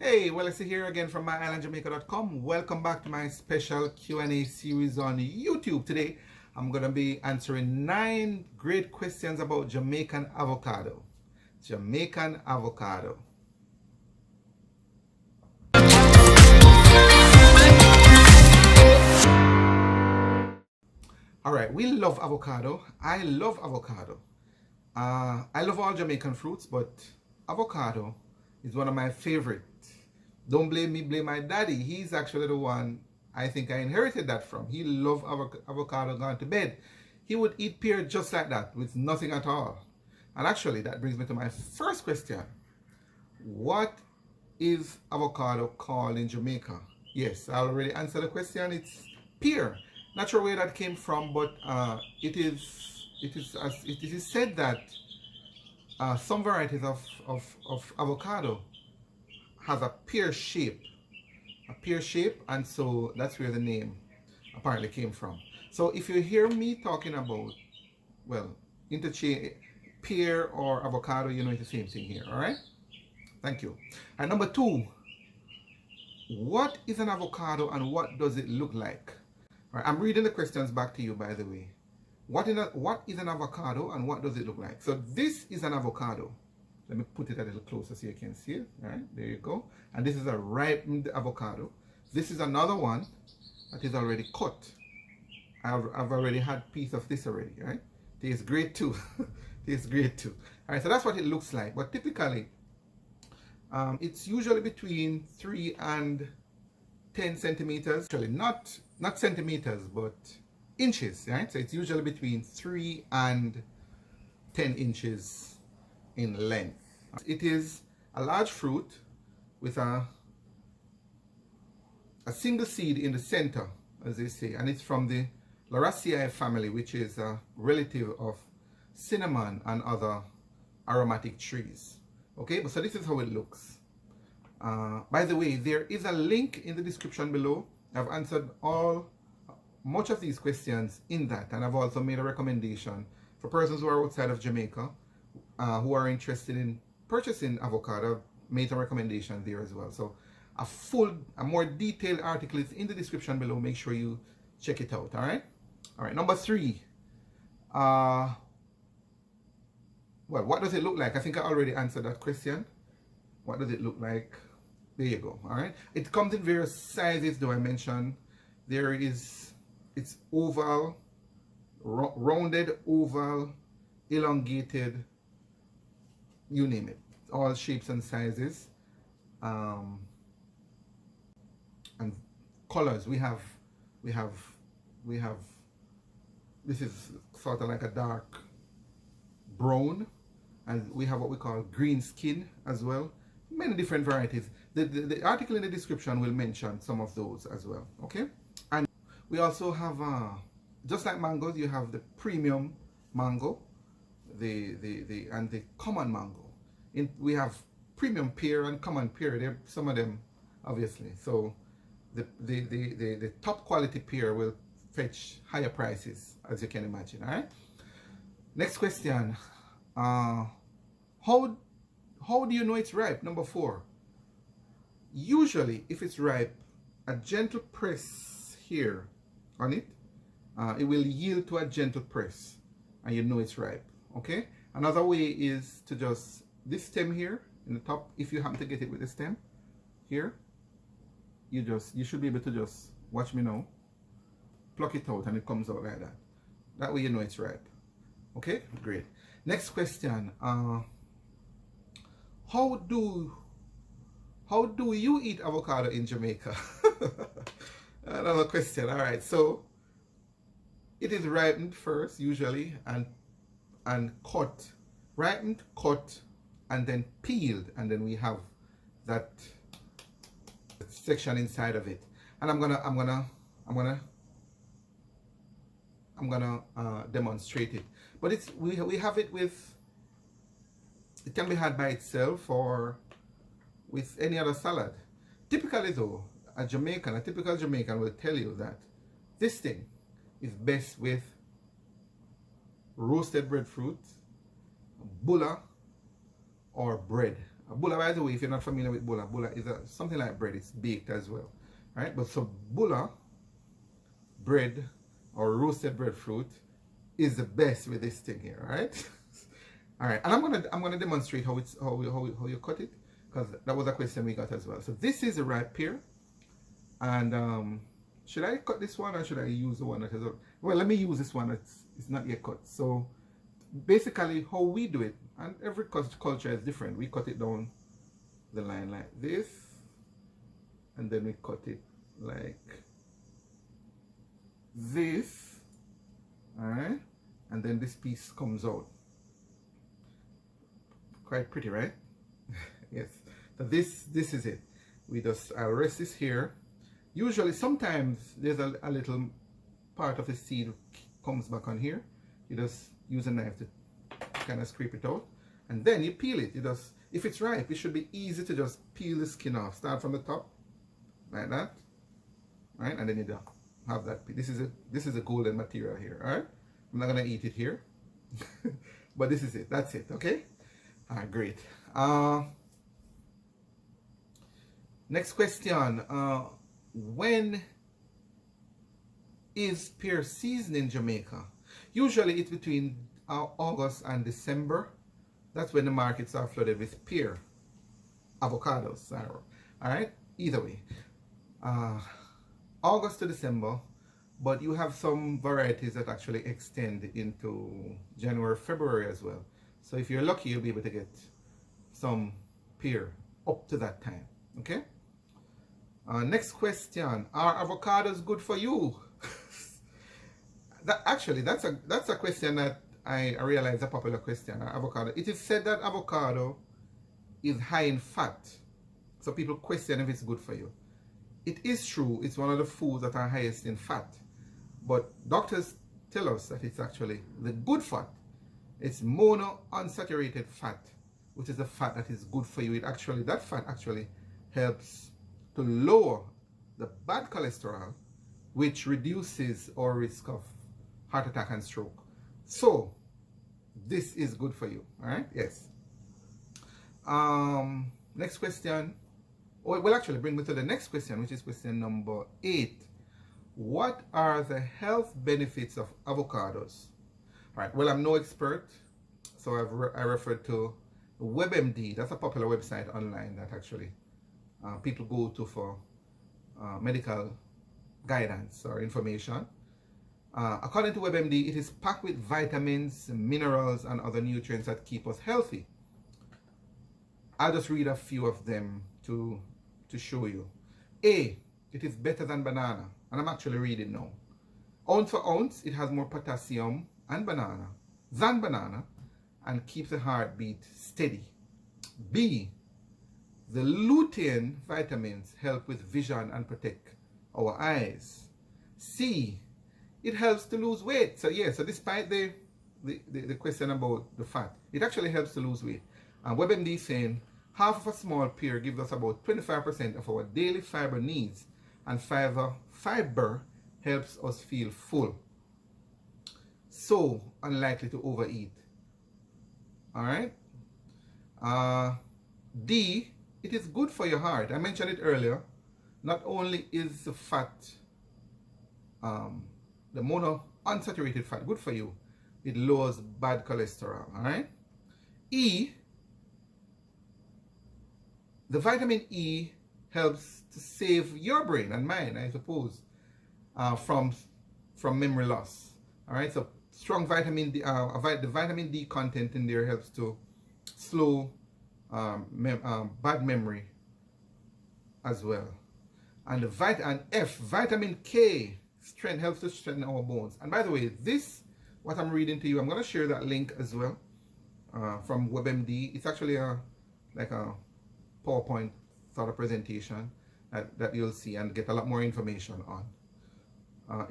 Hey, Wellesley here again from My-Island-Jamaica.com. Welcome back to my special Q&A series on YouTube. Today, I'm going to be answering 9 great questions about Jamaican avocado. Jamaican avocado. All right, we love avocado. I love avocado. I love all Jamaican fruits, but avocado is one of my favorite. Don't blame me, blame my daddy. He's actually the one I think I inherited that from. He loved avocado gone to bed. He would eat pear just like that with nothing at all. And actually, that brings me to my first question. What is avocado called in Jamaica? Yes, I already answered the question. It's pear. Not sure where that came from, but it is said that some varieties of avocado has a pear shape, and so that's where the name apparently came from. So if you hear me talking about, well, interchange pear or avocado, you know it's the same thing here. All right, thank you. And number 2, what is an avocado and what does it look like? All right, I'm reading the questions back to you, by the way. What is an avocado and what does it look like? So this is an avocado. Let me put it a little closer so you can see it. All right, there you go. And this is a ripened avocado. This is another one that is already cut. I've already had a piece of this already. Right? Tastes great too. Tastes great too. All right, so that's what it looks like. But typically, it's usually between 3 and 10 centimeters. Actually, not centimeters, but inches. Right? So it's usually between 3 and 10 inches in length. It is a large fruit with a single seed in the center, as they say, and it's from the Lauraceae family, which is a relative of cinnamon and other aromatic trees. Okay, so this is how it looks. By the way, there is a link in the description below. I've answered much of these questions in that, and I've also made a recommendation for persons who are outside of Jamaica who are interested in purchasing avocado. Made a recommendation there as well. So a more detailed article is in the description below. Make sure you check it out. All right, number 3. Well, what does it look like? I think I already answered that question. What does it look like? There you go. All right, it comes in various sizes, though I mentioned it's oval, rounded, oval, elongated, you name it, all shapes and sizes, and colors. We have this is sort of like a dark brown, and we have what we call green skin as well. Many different varieties. The article in the description will mention some of those as well. Okay, and we also have just like mangoes, you have the premium mango, and the common mango. We have premium pear and common pear. There some of them, obviously. So the top quality pear will fetch higher prices, as you can imagine. All right. Next question. How do you know it's ripe? Number 4. Usually, if it's ripe, a gentle press here on it, it will yield to a gentle press, and you know it's ripe. Okay. Another way is to just this stem here in the top. If you happen to get it with the stem here, you should be able to just watch me now. Pluck it out, and it comes out like that. That way you know it's ripe. Okay, great. Next question. How do you eat avocado in Jamaica? Another question. All right, so it is ripened first, usually, and cut, ripened, cut, and then peeled, and then we have that section inside of it. And I'm gonna demonstrate it. But we have it with. It can be had by itself or with any other salad. Typically though, a typical Jamaican will tell you that this thing is best with roasted breadfruit, bulla, or bread. Bulla, by the way, if you're not familiar with bulla, bulla is something like bread. It's baked as well, right? But so bulla bread or roasted breadfruit is the best with this thing here, right? All right, and I'm gonna demonstrate how you cut it, because that was a question we got as well. So this is a ripe pear, and should I cut this one or should I use the one that is up? Well, let me use this one that's it's not yet cut. So basically, how we do it, and every culture is different. We cut it down the line like this, and then we cut it like this, all right, and then this piece comes out. Quite pretty, right? Yes. So this is it. I'll rest this here. Usually, sometimes there's a little part of the seed comes back on here. You just use a knife to kind of scrape it out, and then you peel it. If it's ripe, it should be easy to just peel the skin off. Start from the top, like that, right? And then you have that. This is a golden material here. All right. I'm not gonna eat it here, but this is it. That's it. Okay. All right. Great. Next question. When is pear season in Jamaica? Usually it's between August and December. That's when the markets are flooded with pear, avocados. All right. Either way, August to December, but you have some varieties that actually extend into January, February as well. So if you're lucky, you'll be able to get some pear up to that time. Okay. Next question: are avocados good for you? That's a question that I realize a popular question. Avocado. It is said that avocado is high in fat, so people question if it's good for you. It is true. It's one of the foods that are highest in fat, but doctors tell us that it's actually the good fat. It's monounsaturated fat, which is the fat that is good for you. That fat actually helps to lower the bad cholesterol, which reduces our risk of heart attack and stroke. So this is good for you. All right. Yes. Next question. Oh, well, actually bring me to the next question, which is question number 8. What are the health benefits of avocados? All right. Well, I'm no expert, so I referred to WebMD. That's a popular website online that actually people go to for medical guidance or information. According to WebMD, it is packed with vitamins, minerals, and other nutrients that keep us healthy. I'll just read a few of them to show you. A, it is better than banana, and I'm actually reading now. Ounce for ounce, it has more potassium than banana, and keeps the heartbeat steady. B, the lutein vitamins help with vision and protect our eyes. C, it helps to lose weight. So yeah, so despite the question about the fat, it actually helps to lose weight. And WebMD is saying half of a small pear gives us about 25% of our daily fiber needs, and fiber helps us feel full. So unlikely to overeat. All right. D, it is good for your heart. I mentioned it earlier. Not only is the fat, the monounsaturated fat, good for you, it lowers bad cholesterol. All right. E, the vitamin E helps to save your brain and mine, I suppose, from memory loss. All right. So strong vitamin D, the vitamin D content in there helps to slow bad memory as well. And vitamin K helps to strengthen our bones. And by the way, what I'm reading to you, I'm going to share that link as well from WebMD. It's actually like a PowerPoint sort of presentation that you'll see and get a lot more information on.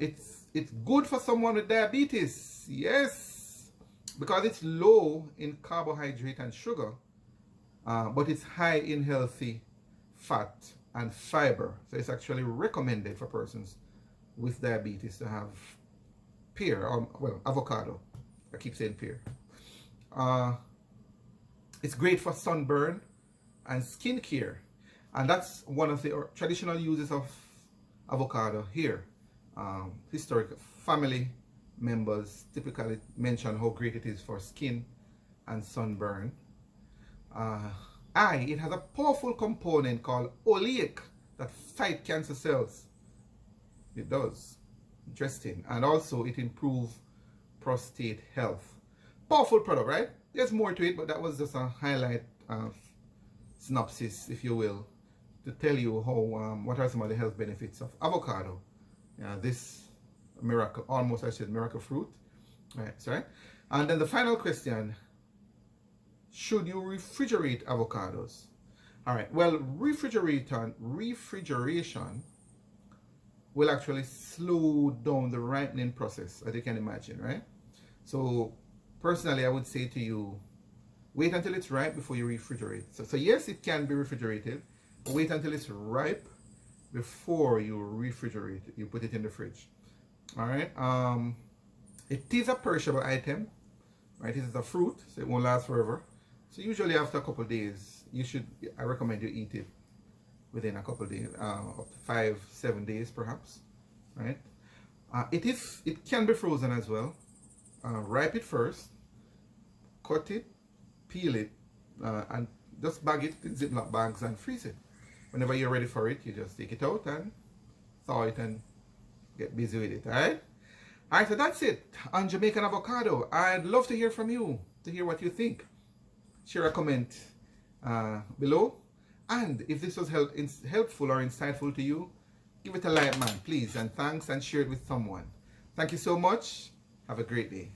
It's good for someone with diabetes, yes, because it's low in carbohydrate and sugar, but it's high in healthy fat and fiber. So it's actually recommended for persons with diabetes to have pear, or avocado. I keep saying pear. It's great for sunburn and skincare. And that's one of the traditional uses of avocado here. Historic family members typically mention how great it is for skin and sunburn. It has a powerful component called oleic that fight cancer cells. It does. Interesting. And also it improves prostate health. Powerful product, right? There's more to it, but that was just a highlight synopsis, if you will, to tell you how what are some of the health benefits of avocado. This miracle, almost I said miracle fruit. Right? And then the final question, should you refrigerate avocados? All right, well, refrigeration will actually slow down the ripening process, as you can imagine, right? So personally, I would say to you, wait until it's ripe before you refrigerate. So yes, it can be refrigerated, but wait until it's ripe before you refrigerate it. You put it in the fridge. All right. It is a perishable item, right? It is a fruit, so it won't last forever. So usually after a couple of days, I recommend you eat it within a couple of days, up to 5-7 days perhaps, right? It can be frozen as well. Ripe it first, cut it, peel it, and just bag it in Ziploc bags and freeze it. Whenever you're ready for it, you just take it out and thaw it and get busy with it, alright? Alright, so that's it on Jamaican avocado. I'd love to hear from you, to hear what you think. Share a comment below. And if this was helpful or insightful to you, give it a like, man, please. And thanks, and share it with someone. Thank you so much. Have a great day.